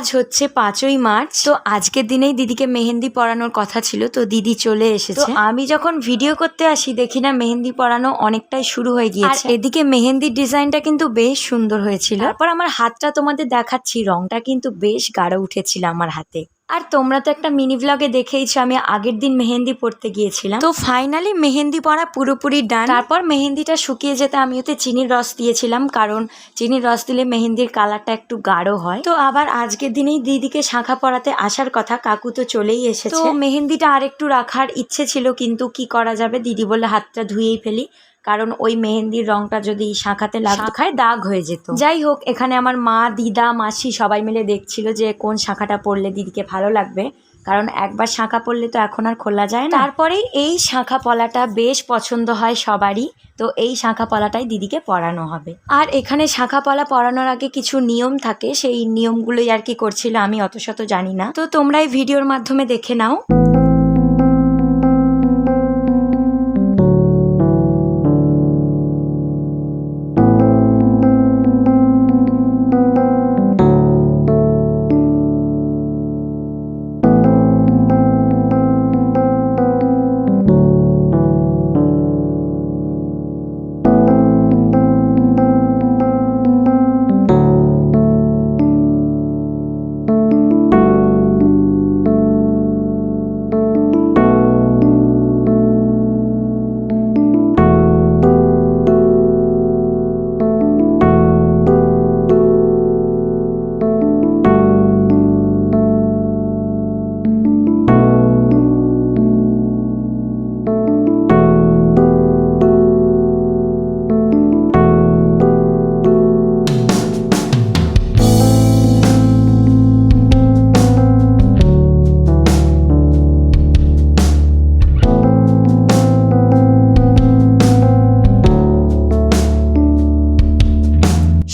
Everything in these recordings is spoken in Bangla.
আজ হচ্ছে 5ই মার্চ। তো আজকের দিনেই দিদিকে মেহেন্দি পরানোর কথা ছিল, তো দিদি চলে এসেছে। তো আমি যখন ভিডিও করতে আসি দেখি না মেহেন্দি পরানো অনেকটাই শুরু হয়ে গিয়েছে। আর এদিকে মেহেন্দির ডিজাইনটা কিন্তু বেশ সুন্দর হয়েছিল। তারপর আমার হাতটা তোমাদের দেখাচ্ছি, রংটা কিন্তু বেশ গাঢ় উঠেছিল আমার হাতে। আর তোমরা তো একটা মিনি ব্লগে দেখেইছো আমি আগের দিন মেহেন্দি পড়তে গিয়েছিলাম। তো ফাইনালি মেহেন্দি পরা পুরোপুরি ডান। তারপর মেহেন্দিটা শুকিয়ে যেতে আমি ওতে চিনির রস দিয়েছিলাম, কারণ চিনির রস দিলে মেহেন্দির কালারটা একটু গাঢ় হয়। তো আবার আজকের দিনেই দিদিকে শাঁখা পরাতে আসার কথা, কাকু তো চলেই এসেছে। তো মেহেন্দিটা আরেকটু রাখার ইচ্ছে ছিল, কিন্তু কি করা যাবে, দিদি বললে হাতটা ধুয়েই ফেলি, কারণ ওই মেহেন্দির রংটা যদি শাঁখাতে শাঁখায় দাগ হয়ে যেত। যাই হোক, এখানে আমার মা, দিদা, মাসি সবাই মিলে দেখছিল যে কোন শাঁখাটা পরলে দিদিকে ভালো লাগবে, কারণ একবার শাঁখা পরলে তো এখন আর খোলা যায় না। তারপরেই এই শাঁখা পলাটা বেশ পছন্দ হয় সবারই, তো এই শাঁখা পলাটাই দিদিকে পরানো হবে। আর এখানে শাঁখা পলা পরানোর আগে কিছু নিয়ম থাকে, সেই নিয়মগুলোই আর কি করছিল, আমি অত শত জানি না। তো তোমরা এই ভিডিওর মাধ্যমে দেখে নাও।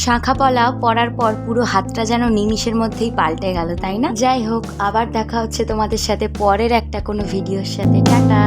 শাঁখা পলা পরার পর পুরো হাতটা যেন নিমিষের মধ্যেই পাল্টে গেল, তাই না? যাই হোক, আবার দেখা হচ্ছে তোমাদের সাথে পরের একটা কোনো ভিডিওর সাথে। টাটা।